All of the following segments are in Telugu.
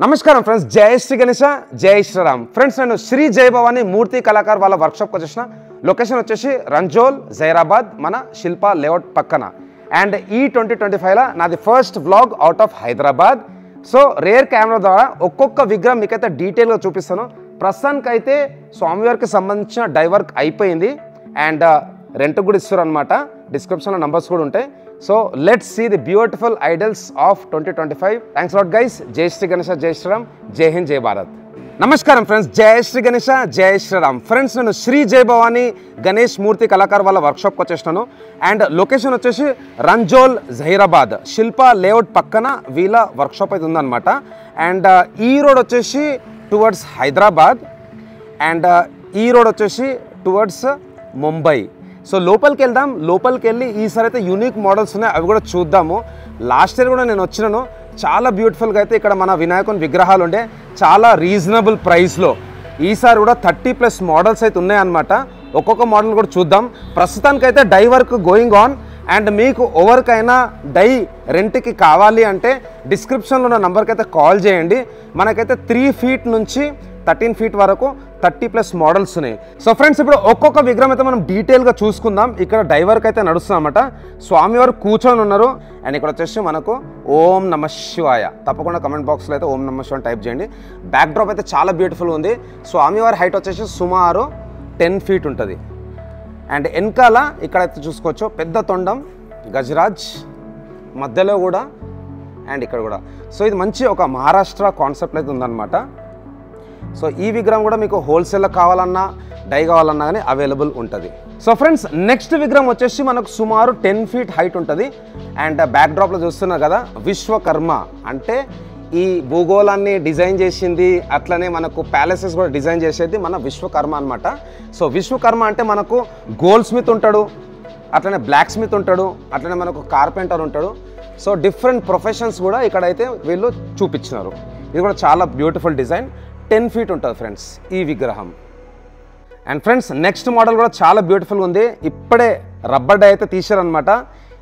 నమస్కారం ఫ్రెండ్స్, జై శ్రీ గణేశ, జై శ్రీరామ్. ఫ్రెండ్స్, నేను శ్రీ జై భవానీ మూర్తి కళాకార్ వాళ్ళ వర్క్షాప్కి వచ్చేసిన. లొకేషన్ వచ్చేసి రంజోల్, జైరాబాద్, మన శిల్పా లేఅవుట్ పక్కన. అండ్ ఈ 2025లో నాది first vlog out of Hyderabad. So rear camera ద్వారా ఒక్కొక్క విగ్రహం మీకైతే డీటెయిల్గా చూపిస్తాను. ప్రస్తుతానికి అయితే స్వామివారికి సంబంధించిన డైవర్క్ అయిపోయింది అండ్ రెంట్ కూడా ఇస్తారు అనమాట. డిస్క్రిప్షన్లో నంబర్స్ కూడా ఉంటాయి. So let's see the beautiful idols of 2025. Thanks lot guys. జై శ్రీ గణేశ, జై శ్రీరామ్, జై హింద్, జై భారత్. నమస్కారం ఫ్రెండ్స్, జై శ్రీ గణేశ, జై శ్రీరామ్. ఫ్రెండ్స్, నేను శ్రీ జై భవానీ గణేష్ మూర్తి కళాకార్ వాళ్ళ వర్క్షాప్కి వచ్చేసినాను. అండ్ లొకేషన్ వచ్చేసి రంజోల్, జహీరాబాద్, శిల్పా లేఅవుట్ పక్కన వీళ్ళ వర్క్షాప్ అయితే ఉందన్నమాట. అండ్ ఈ రోడ్ వచ్చేసి టువర్డ్స్ హైదరాబాద్ అండ్ ఈ రోడ్ వచ్చేసి టువర్డ్స్ ముంబై. సో లోపలికి వెళ్దాం. లోపలికి వెళ్ళి ఈసారి అయితే యూనిక్ మోడల్స్ ఉన్నాయి, అవి కూడా చూద్దాము. లాస్ట్ ఇయర్ కూడా నేను వచ్చినాను. చాలా బ్యూటిఫుల్గా అయితే ఇక్కడ మన వినాయకుని విగ్రహాలు ఉండే, చాలా రీజనబుల్ ప్రైస్లో. ఈసారి కూడా 30+ మోడల్స్ అయితే ఉన్నాయన్నమాట. ఒక్కొక్క మోడల్ కూడా చూద్దాం. ప్రస్తుతానికైతే die work going on. And మీకు ఎవరికైనా డై రెంట్కి కావాలి అంటే డిస్క్రిప్షన్లో ఉన్న నెంబర్కి అయితే కాల్ చేయండి. మనకైతే 3 ఫీట్ నుంచి 13 ఫీట్ వరకు 30+ మోడల్స్ ఉన్నాయి. సో ఫ్రెండ్స్, ఇప్పుడు ఒక్కొక్క విగ్రహం అయితే మనం డీటెయిల్గా చూసుకుందాం. ఇక్కడ డైవర్క్ అయితే నడుస్తుందన్నమాట. స్వామివారు కూర్చొని ఉన్నారు. అండ్ ఇక్కడ వచ్చేసి మనకు ఓం నమ శివాయ. తప్పకుండా కమెంట్ బాక్స్లో అయితే ఓం నమ శివాయ టైప్ చేయండి. బ్యాక్ డ్రాప్ అయితే చాలా బ్యూటిఫుల్ ఉంది. స్వామివారి హైట్ వచ్చేసి సుమారు 10 ఫీట్ ఉంటుంది. అండ్ వెనకాల ఇక్కడైతే చూసుకోవచ్చు పెద్ద తొండం, గజరాజ్ మధ్యలో కూడా అండ్ ఇక్కడ కూడా. సో ఇది మంచి ఒక మహారాష్ట్ర కాన్సెప్ట్ అయితే ఉందన్నమాట. సో ఈ విగ్రహం కూడా మీకు హోల్సేల్లో కావాలన్నా డై కావాలన్నా కానీ అవైలబుల్ ఉంటుంది. సో ఫ్రెండ్స్, నెక్స్ట్ విగ్రహం వచ్చేసి మనకు సుమారు 10 ఫీట్ హైట్ ఉంటుంది. అండ్ బ్యాక్ డ్రాప్లో చూస్తున్నారు కదా, విశ్వకర్మ అంటే ఈ భూగోళాన్ని డిజైన్ చేసింది, అట్లనే మనకు ప్యాలెసెస్ కూడా డిజైన్ చేసేది మన విశ్వకర్మ అనమాట. సో విశ్వకర్మ అంటే మనకు గోల్డ్ స్మిత్ ఉంటాడు, అట్లనే బ్లాక్ స్మిత్ ఉంటాడు, అట్లనే మనకు కార్పెంటర్ ఉంటాడు. సో డిఫరెంట్ ప్రొఫెషన్స్ కూడా ఇక్కడైతే వీళ్ళు చూపించినారు. ఇది కూడా చాలా బ్యూటిఫుల్ డిజైన్. 10 ఫీట్ ఉంటుంది ఫ్రెండ్స్ ఈ విగ్రహం. అండ్ ఫ్రెండ్స్, నెక్స్ట్ మోడల్ కూడా చాలా బ్యూటిఫుల్గా ఉంది. ఇప్పుడే రబ్బర్ డై అయితే తీశారనమాట.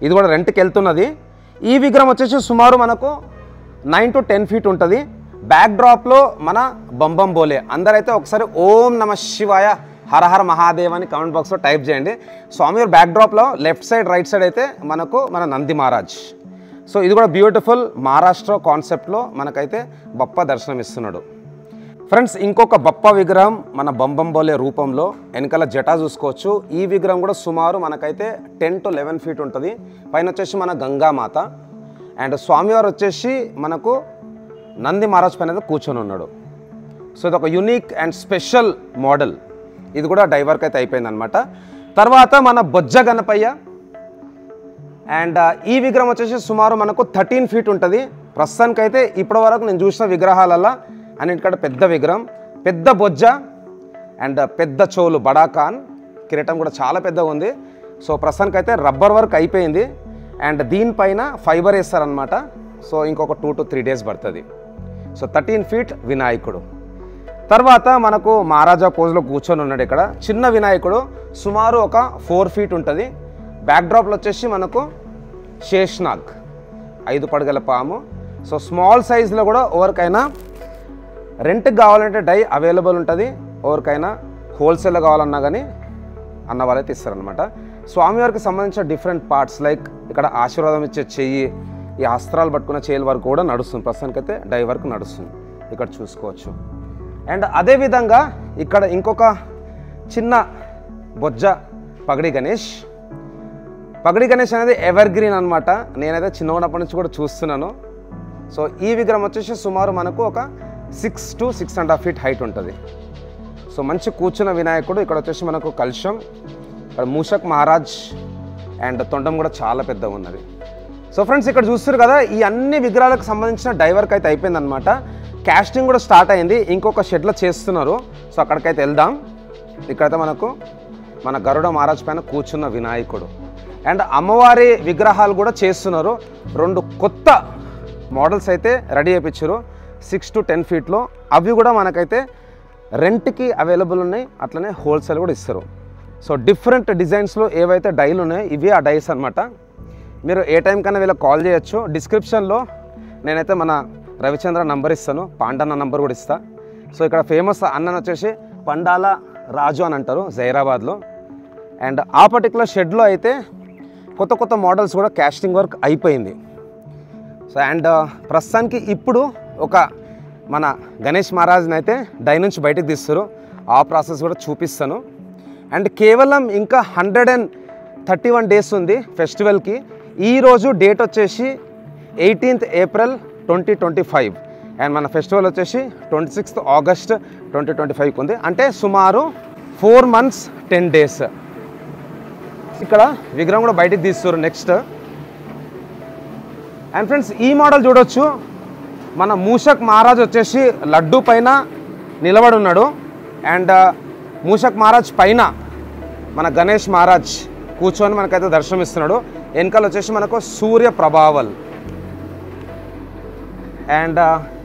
ఇది కూడా రెంట్కి వెళ్తున్నది. ఈ విగ్రహం వచ్చేసి సుమారు మనకు 9 to 10 ఫీట్ ఉంటుంది. బ్యాక్ డ్రాప్లో మన బంబం బోలే. అందరైతే ఒకసారి ఓం నమ శివాయ, హర హర మహాదేవ్ అని కమెంట్ బాక్స్లో టైప్ చేయండి. స్వామివారి బ్యాక్ డ్రాప్లో లెఫ్ట్ సైడ్ రైట్ సైడ్ అయితే మనకు మన నంది మహారాజ్. సో ఇది కూడా బ్యూటిఫుల్ మహారాష్ట్ర కాన్సెప్ట్లో మనకైతే బప్ప దర్శనం ఇస్తున్నాడు. ఫ్రెండ్స్, ఇంకొక బప్ప విగ్రహం మన బంబం బోలే రూపంలో. వెనకాల జటా చూసుకోవచ్చు. ఈ విగ్రహం కూడా సుమారు మనకైతే 10 to 11 ఫీట్ ఉంటుంది. పైన వచ్చేసి మన గంగామాత. అండ్ స్వామివారు వచ్చేసి మనకు నంది మహారాజ్ పైన కూర్చొని ఉన్నాడు. సో ఇది ఒక యూనిక్ అండ్ స్పెషల్ మోడల్. ఇది కూడా డైవర్క్ అయితే అయిపోయింది అనమాట. తర్వాత మన బొజ్జ గణపయ్య. అండ్ ఈ విగ్రహం వచ్చేసి సుమారు మనకు 13 ఫీట్ ఉంటుంది. ప్రస్తుతానికైతే ఇప్పటి వరకు నేను చూసిన విగ్రహాలల్లో అన్నిటికంటే పెద్ద విగ్రహం, పెద్ద బొజ్జ అండ్ పెద్ద చోలు, బడాఖాన్. కిరీటం కూడా చాలా పెద్దగా ఉంది. సో ప్రస్తుతానికైతే రబ్బర్ వర్క్ అయిపోయింది. అండ్ దీనిపైన ఫైబర్ వేస్తారనమాట. సో ఇంకొక 2 to 3 డేస్ పడుతుంది. సో 13 ఫీట్ వినాయకుడు. తర్వాత మనకు మహారాజా పోజ్లో కూర్చొని ఉన్నాడు. ఇక్కడ చిన్న వినాయకుడు సుమారు ఒక 4 ఫీట్ ఉంటుంది. బ్యాక్ డ్రాప్లో వచ్చేసి మనకు శేష్నాగ్, 5 పడగల పాము. సో స్మాల్ సైజులో కూడా ఎవరికైనా రెంట్కి కావాలంటే డై అవైలబుల్ ఉంటుంది. ఎవరికైనా హోల్సేల్లో కావాలన్నా కానీ అన్న వాళ్ళైతే ఇస్తారనమాట. స్వామివారికి సంబంధించిన డిఫరెంట్ పార్ట్స్ లైక్ ఇక్కడ ఆశీర్వాదం ఇచ్చే చెయ్యి, ఈ అస్త్రాలు పట్టుకున్న చేయి వరకు కూడా నడుస్తుంది. ప్రస్తుతానికైతే డై వర్క్ నడుస్తుంది, ఇక్కడ చూసుకోవచ్చు. అండ్ అదేవిధంగా ఇక్కడ ఇంకొక చిన్న బొజ్జ పగడి గణేష్. పగడి గణేష్ అనేది ఎవర్ గ్రీన్ అనమాట. నేనైతే చిన్నప్పటి నుంచి కూడా చూస్తున్నాను. సో ఈ విగ్రహం వచ్చేసి సుమారు మనకు ఒక 6 to 6.5 ఫీట్ హైట్ ఉంటుంది. సో మంచి కూర్చున్న వినాయకుడు. ఇక్కడ వచ్చేసి మనకు కలుషం, ఇక్కడ మూషక్ మహారాజ్ అండ్ తొండం కూడా చాలా పెద్దగా ఉన్నది. సో ఫ్రెండ్స్, ఇక్కడ చూస్తారు కదా, ఈ అన్ని విగ్రహాలకు సంబంధించిన డైవర్క్ అయితే అయిపోయిందనమాట. క్యాస్టింగ్ కూడా స్టార్ట్ అయింది. ఇంకొక షెడ్లో చేస్తున్నారు. సో అక్కడికైతే వెళ్దాం. ఇక్కడైతే మనకు మన గరుడ మహారాజ్ పైన కూర్చున్న వినాయకుడు అండ్ అమ్మవారి విగ్రహాలు కూడా చేస్తున్నారు. 2 కొత్త మోడల్స్ అయితే రెడీ చేయించారు 6 to 10 ఫీట్లో. అవి కూడా మనకైతే రెంట్కి అవైలబుల్ ఉన్నాయి, అట్లనే హోల్సేల్ కూడా ఇస్తారు. సో డిఫరెంట్ డిజైన్స్లో ఏవైతే డైలు ఉన్నాయో ఇవి ఆ డైస్ అనమాట. మీరు ఏ టైం కన్నా వీళ్ళకి కాల్ చేయొచ్చు. డిస్క్రిప్షన్లో నేనైతే మన రవిచంద్ర నంబర్ ఇస్తాను, పాండన్న నంబర్ కూడా ఇస్తా. సో ఇక్కడ ఫేమస్ అన్నను వచ్చేసి పండాల రాజు అని అంటారు జైరాబాద్లో. అండ్ ఆ పర్టికులర్ షెడ్లో అయితే కొత్త కొత్త మోడల్స్ కూడా కాస్టింగ్ వర్క్ అయిపోయింది. సో అండ్ ప్రస్తుతానికి ఇప్పుడు ఒక మన గణేష్ మహారాజ్ని అయితే డై నుంచి బయటకు తీస్తారు, ఆ ప్రాసెస్ కూడా చూపిస్తాను. అండ్ కేవలం ఇంకా 131 డేస్ ఉంది ఫెస్టివల్కి. ఈరోజు డేట్ వచ్చేసి 18th April 2025 అండ్ మన ఫెస్టివల్ వచ్చేసి 26th August 2025 ఉంది. అంటే సుమారు 4 months 10 days. ఇక్కడ విగ్రహం కూడా బయటికి తీస్తారు నెక్స్ట్. అండ్ ఫ్రెండ్స్ ఈ మోడల్ చూడొచ్చు, మన మూషక్ మహారాజ్ వచ్చేసి లడ్డు పైన నిలబడి ఉన్నాడు. అండ్ మూషక్ మహారాజ్ పైన మన గణేష్ మహారాజ్ కూర్చొని మనకైతే దర్శనం ఇస్తున్నాడు. వెనకాల వచ్చేసి మనకు సూర్య ప్రభావల్. అండ్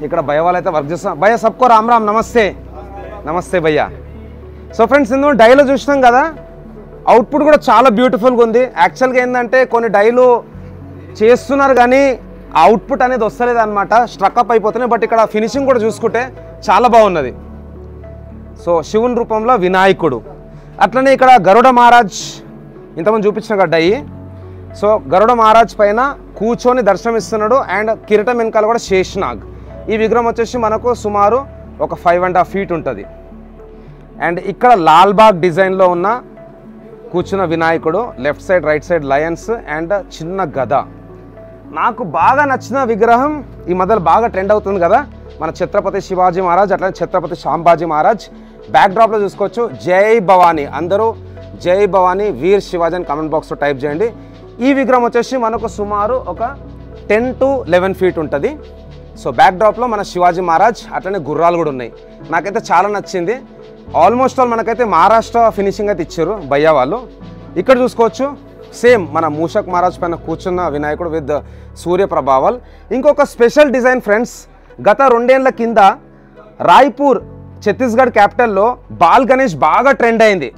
ఇక్కడ భయ్య వాళ్ళు అయితే వర్క్ చేస్తాం. భయ్య సబ్కో రామ్ రామ్, నమస్తే. నమస్తే భయ్య. సో ఫ్రెండ్స్ ఇందులో డైలో చూసినాం కదా, అవుట్పుట్ కూడా చాలా బ్యూటిఫుల్గా ఉంది. యాక్చువల్గా ఏంటంటే కొన్ని డైలు చేస్తున్నారు కానీ అవుట్పుట్ అనేది వస్తలేదు అనమాట, స్ట్రక్అప్ అయిపోతున్నాయి. బట్ ఇక్కడ ఫినిషింగ్ కూడా చూసుకుంటే చాలా బాగున్నది. సో శివుని రూపంలో వినాయకుడు, అట్లనే ఇక్కడ గరుడ మహారాజ్ ఇంతమంది చూపించిన కదా డై. సో గరుడ మహారాజ్ పైన కూర్చొని దర్శనం ఇస్తున్నాడు. అండ్ కిరీటం వెనకాల కూడా శేషనాగ్. ఈ విగ్రహం వచ్చేసి మనకు సుమారు ఒక 5.5 feet ఉంటుంది. అండ్ ఇక్కడ లాల్బాగ్ డిజైన్లో ఉన్న కూర్చున్న వినాయకుడు, left side right side Lions and చిన్న గద. నాకు బాగా నచ్చిన విగ్రహం, ఈ మధ్యలో బాగా ట్రెండ్ అవుతుంది కదా, మన ఛత్రపతి శివాజీ మహారాజ్, అట్లనే ఛత్రపతి శాంబాజీ మహారాజ్. బ్యాక్ డ్రాప్లో చూసుకోవచ్చు జై భవానీ. అందరూ జై భవానీ వీర్ శివాజీ అని కామెంట్ బాక్స్లో టైప్ చేయండి. ఈ విగ్రహం వచ్చేసి మనకు సుమారు ఒక 10 to 11 feet ఉంటుంది. సో బ్యాక్ డ్రాప్లో మన శివాజీ మహారాజ్, అట్లనే గుర్రాలు కూడా ఉన్నాయి. నాకైతే చాలా నచ్చింది. ఆల్మోస్ట్ ఆల్ మనకైతే మహారాష్ట్ర ఫినిషింగ్ అయితే ఇచ్చారు భయ్య వాళ్ళు. ఇక్కడ చూసుకోవచ్చు సేమ్ మన మూషక్ మహారాజ్ పైన కూర్చున్న వినాయకుడు విత్ సూర్య ప్రభావల్. ఇంకొక స్పెషల్ డిజైన్ ఫ్రెండ్స్, గత 2 ఏళ్ల కింద రాయ్పూర్ ఛత్తీస్గఢ్ క్యాపిటల్లో బాల్ గణేష్ బాగా ట్రెండ్ అయింది.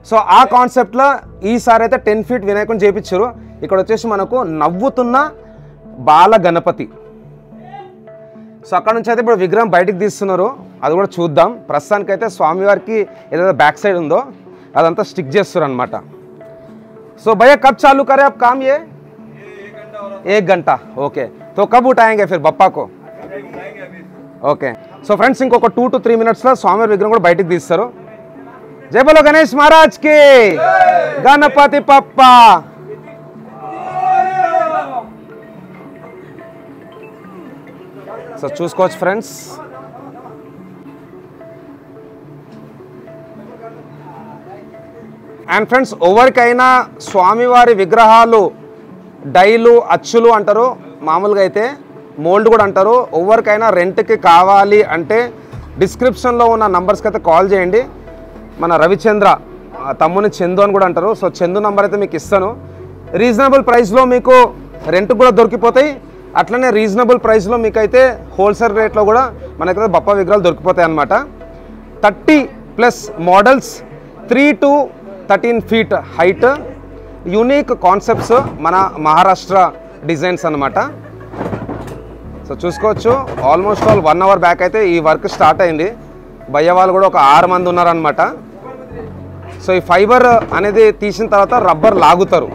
సో ఆ కాన్సెప్ట్లో ఈసారి అయితే 10 feet వినాయకుడిని చేపించారు. ఇక్కడ వచ్చేసి మనకు నవ్వుతున్న బాల గణపతి. సో అక్కడ నుంచి అయితే ఇప్పుడు విగ్రహం బయటికి తీస్తున్నారు, అది కూడా చూద్దాం. ప్రస్తుతానికైతే స్వామివారికి ఏదైతే బ్యాక్ సైడ్ ఉందో అదంతా స్టిక్ చేస్తారు అనమాట. సో भैया कब चालू करें आप काम ये? 1 घंटा. ओके, तो कब उठाएंगे फिर बप्पा को? ఓకే. సో ఫ్రెండ్స్ ఇంకొక 2 to 3 minutesలో స్వామివారి విగ్రహం కూడా బయటికి తీస్తారు. జై బోలో గణేష్ మహారాజ్ కి, గణపతి పప్ప. సో చూసుకోవచ్చు ఫ్రెండ్స్. అండ్ ఫ్రెండ్స్ ఎవరికైనా స్వామివారి విగ్రహాలు డైలు అచ్చులు అంటారు, మామూలుగా అయితే మోల్డ్ కూడా అంటారు. ఎవరికైనా రెంట్కి కావాలి అంటే డిస్క్రిప్షన్లో ఉన్న నంబర్స్కి అయితే కాల్ చేయండి. మన రవిచంద్ర తమ్ముని చందు అని కూడా అంటారు. సో చందు నంబర్ అయితే మీకు ఇస్తాను. రీజనబుల్ ప్రైస్లో మీకు రెంట్ కూడా దొరికిపోతాయి. అట్లనే రీజనబుల్ ప్రైస్లో మీకైతే హోల్సేల్ రేట్లో కూడా మనకైతే బప్ప విగ్రహాలు దొరికిపోతాయి అన్నమాట. 30+ models, 3 to 13 feet height, unique concepts, మన మహారాష్ట్ర డిజైన్స్ అన్నమాట. సో చూసుకోవచ్చు ఆల్మోస్ట్ ఆల్ 1 hour బ్యాక్ అయితే ఈ వర్క్ స్టార్ట్ అయింది. భయ్య వాళ్ళు కూడా ఒక 6 మంది ఉన్నారనమాట. సో ఈ ఫైబర్ అనేది తీసిన తర్వాత రబ్బర్ లాగుతారు.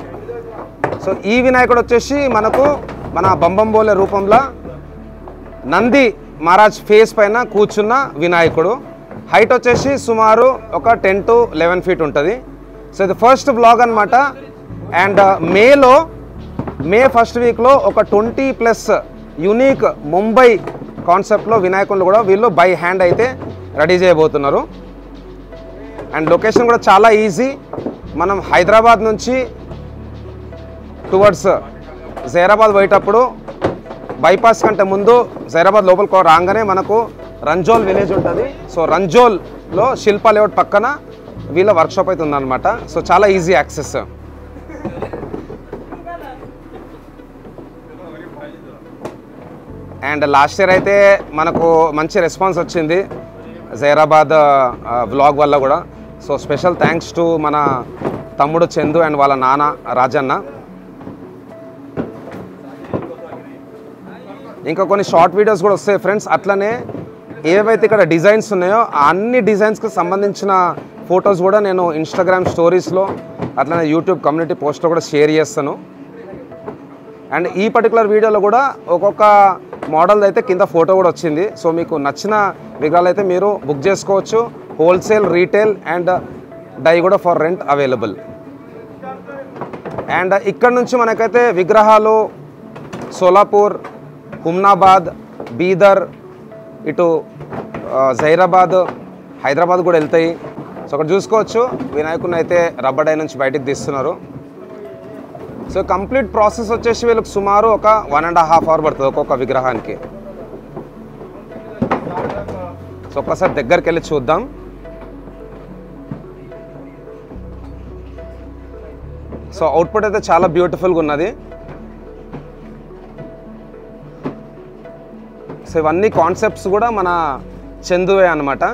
సో ఈ వినాయకుడు వచ్చేసి మనకు మన బంబంబోలే రూపంలో నంది మహారాజ్ ఫేస్ పైన కూర్చున్న వినాయకుడు. హైట్ వచ్చేసి సుమారు ఒక 10 to 11 feet ఉంటుంది. సో ఇది ఫస్ట్ బ్లాగ్ అనమాట. అండ్ మే ఫస్ట్ వీక్లో ఒక 20+ యూనిక్ ముంబై కాన్సెప్ట్లో వినాయకులు కూడా వీళ్ళు బై హ్యాండ్ అయితే రెడీ చేయబోతున్నారు. అండ్ లొకేషన్ కూడా చాలా ఈజీ. మనం హైదరాబాద్ నుంచి టువర్డ్స్ జైరాబాద్ పోయేటప్పుడు బైపాస్ కంటే ముందు జైరాబాద్ లోపలికి రాగానే మనకు రంజోల్ విలేజ్ ఉంటుంది. సో రంజోల్లో శిల్పా లేఅవుట్ పక్కన వీళ్ళ వర్క్షాప్ అయితే ఉందన్నమాట. సో చాలా easy access. And last year అయితే మనకు మంచి రెస్పాన్స్ వచ్చింది జైరాబాద్ వ్లాగ్ వల్ల కూడా. సో స్పెషల్ థ్యాంక్స్ టు మన తమ్ముడు చందు అండ్ వాళ్ళ నాన్న రాజన్న. ఇంకా కొన్ని షార్ట్ వీడియోస్ కూడా వస్తాయి ఫ్రెండ్స్. అట్లనే ఏవైతే ఇక్కడ డిజైన్స్ ఉన్నాయో అన్ని డిజైన్స్కి సంబంధించిన ఫొటోస్ కూడా నేను ఇన్స్టాగ్రామ్ స్టోరీస్లో అట్లనే యూట్యూబ్ కమ్యూనిటీ పోస్ట్లో కూడా షేర్ చేస్తాను. అండ్ ఈ పర్టికులర్ వీడియోలో కూడా ఒక్కొక్క మోడల్ అయితే కింద ఫోటో కూడా వచ్చింది. సో మీకు నచ్చిన విగ్రహాలు అయితే మీరు బుక్ చేసుకోవచ్చు. హోల్సేల్, రీటైల్ అండ్ డై కూడా ఫర్ రెంట్ అవైలబుల్. అండ్ ఇక్కడ నుంచి మనకైతే విగ్రహాలు సోలాపూర్, హుమ్నాబాద్, బీదర్, ఇటు జైరాబాద్, హైదరాబాద్ కూడా వెళ్తాయి. సో అక్కడ చూసుకోవచ్చు వినాయకుని అయితే రబ్బర్ డై నుంచి బయటకు తీస్తున్నారు. సో కంప్లీట్ ప్రాసెస్ వచ్చేసి వీళ్ళకి సుమారు ఒక 1.5 hours పడుతుంది ఒక్కొక్క విగ్రహానికి. సో ఒక్కసారి దగ్గరికి వెళ్ళి చూద్దాం. సో అవుట్పుట్ అయితే చాలా బ్యూటిఫుల్గా ఉన్నది. సో ఇవన్నీ కాన్సెప్ట్స్ కూడా మన చందువే అన్నమాట.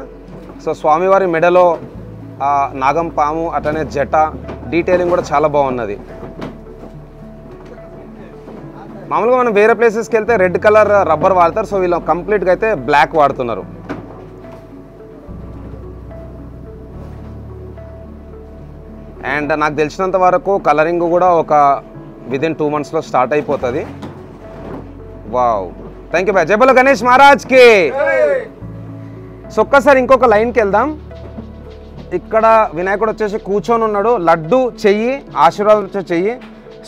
సో స్వామివారి మెడలో నాగం పాము అట్లనే జట డీటెయిలింగ్ కూడా చాలా బాగున్నది. మామూలుగా మనం వేరే ప్లేసెస్కి వెళ్తే రెడ్ కలర్ రబ్బర్ వాడతారు. సో వీళ్ళు కంప్లీట్గా అయితే బ్లాక్ వాడుతున్నారు. అండ్ నాకు తెలిసినంత వరకు కలరింగ్ కూడా ఒక విదిన్ 2 monthsలో స్టార్ట్ అయిపోతుంది. Wow, thank you boy. జై బోలో గణేష్ మహారాజ్కి. సో ఒక్కసారి ఇంకొక లైన్కి వెళ్దాం. ఇక్కడ వినాయకుడు వచ్చేసి కూర్చొని ఉన్నాడు. లడ్డు చెయ్యి, ఆశీర్వాదం వచ్చే చెయ్యి.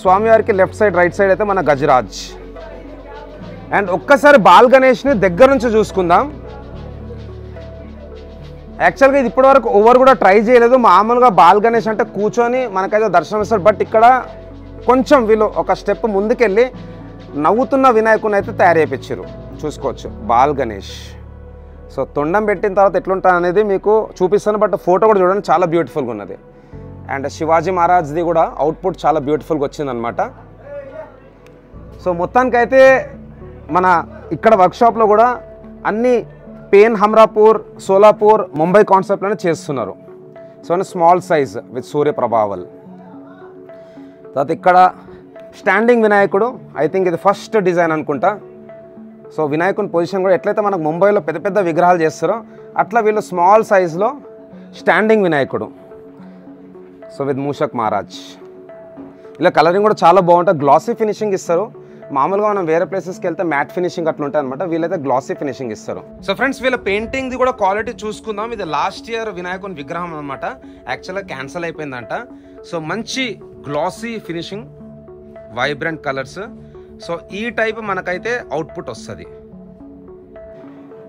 స్వామివారికి లెఫ్ట్ సైడ్, రైట్ సైడ్ అయితే మన గజరాజ్. అండ్ ఒక్కసారి బాల్ గణేష్ని దగ్గర నుంచి చూసుకుందాం. యాక్చువల్గా ఇది ఇప్పటివరకు ఎవరు కూడా ట్రై చేయలేదు. మామూలుగా బాల్ గణేష్ అంటే కూర్చొని మనకైతే దర్శనం ఇస్తారు. బట్ ఇక్కడ కొంచెం వీళ్ళు ఒక స్టెప్ ముందుకెళ్ళి నవ్వుతున్న వినాయకుని అయితే తయారు చేయించారు. చూసుకోవచ్చు బాల్ గణేష్. సో తొండం పెట్టిన తర్వాత ఎట్లుంటుంది అనేది మీకు చూపిస్తాను. బట్ ఫోటో కూడా చూడండి, చాలా బ్యూటిఫుల్గా ఉన్నది. అండ్ శివాజీ మహారాజ్ది కూడా అవుట్పుట్ చాలా బ్యూటిఫుల్గా వచ్చిందనమాట. సో మొత్తానికైతే మన ఇక్కడ వర్క్షాప్లో కూడా అన్ని పేన్, హమ్రాపూర్, సోలాపూర్, ముంబై కాన్సెప్ట్లోనే చేస్తున్నారు. సో స్మాల్ సైజ్ విత్ సూర్య ప్రభావల్. తర్వాత ఇక్కడ స్టాండింగ్ వినాయకుడు, ఐ థింక్ ఇది ఫస్ట్ డిజైన్ అనుకుంటా. సో వినాయకుని పొజిషన్ కూడా ఎట్లయితే మనకు ముంబైలో పెద్ద పెద్ద విగ్రహాలు చేస్తారో అట్లా వీళ్ళు స్మాల్ సైజ్లో స్టాండింగ్ వినాయకుడు. So with Mushak Maharaj. ఇలా కలరింగ్ కూడా చాలా బాగుంటుంది. గ్లాసీ ఫినిషింగ్ ఇస్తారు. మామూలుగా మనం వేరే ప్లేసెస్కి వెళ్తే మ్యాట్ ఫినిషింగ్ అట్లా ఉంటాయి అనమాట. వీళ్ళైతే గ్లాసీ ఫినిషింగ్ ఇస్తారు. సో ఫ్రెండ్స్ వీళ్ళ పెయింటింగ్ది కూడా క్వాలిటీ చూసుకుందాం. ఇది లాస్ట్ ఇయర్ వినాయకుని విగ్రహం అనమాట. యాక్చువల్గా క్యాన్సిల్ అయిపోయిందంట. సో మంచి glossy finishing, vibrant colours. So ఈ టైప్ మనకైతే అవుట్పుట్ వస్తుంది.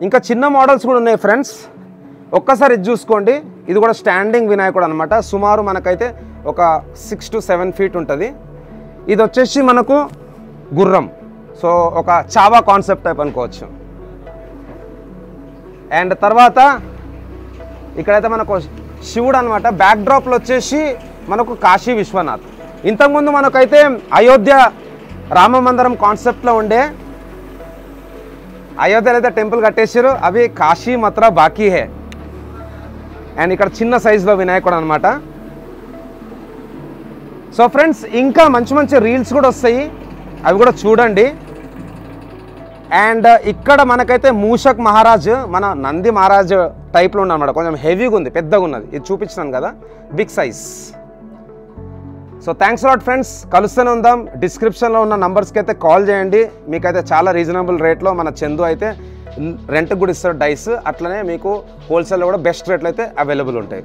ఇంకా చిన్న మోడల్స్ కూడా ఉన్నాయి ఫ్రెండ్స్. ఒక్కసారి ఇది చూసుకోండి. ఇది కూడా స్టాండింగ్ వినాయకుడు అనమాట. సుమారు మనకైతే ఒక 6 to 7 feet ఉంటుంది. ఇది వచ్చేసి మనకు గుర్రం. సో ఒక చావా కాన్సెప్ట్ టైప్ అనుకోవచ్చు. అండ్ తర్వాత ఇక్కడైతే మనకు శివుడు అనమాట. బ్యాక్ డ్రాప్లో వచ్చేసి మనకు కాశీ విశ్వనాథ్. ఇంతకుముందు మనకైతే అయోధ్య రామ మందిరం కాన్సెప్ట్లో ఉండే అయోధ్యలో అయితే టెంపుల్ కట్టేసారు. అవి కాశీ మథురా బాకీ హే. అండ్ ఇక్కడ చిన్న సైజులో వినాయకుడు అనమాట. సో ఫ్రెండ్స్ ఇంకా మంచి మంచి రీల్స్ కూడా వస్తాయి, అవి కూడా చూడండి. అండ్ ఇక్కడ మనకైతే మూషక్ మహారాజ్, మన నంది మహారాజ్ టైప్లో ఉన్నమాట. కొంచెం హెవీగా ఉంది, పెద్దగా ఉన్నది. ఇది చూపించినాను కదా, big size. So thanks lot friends. కలుస్తూనే ఉందాం. డిస్క్రిప్షన్లో ఉన్న నంబర్స్కి అయితే కాల్ చేయండి. మీకైతే చాలా రీజనబుల్ రేట్లో మన చందు అయితే రెంట్కి కూడా ఇస్తారు డైస్. అట్లనే మీకు హోల్సేల్లో కూడా బెస్ట్ రేట్లు అయితే అవైలబుల్ ఉంటాయి.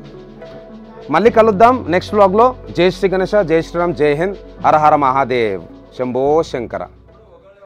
మళ్ళీ కలుద్దాం నెక్స్ట్ వ్లాగ్లో. జై శ్రీ గణేష, జై శ్రీరామ్, జై హింద్, హర హర మహాదేవ్, శంభో శంకర.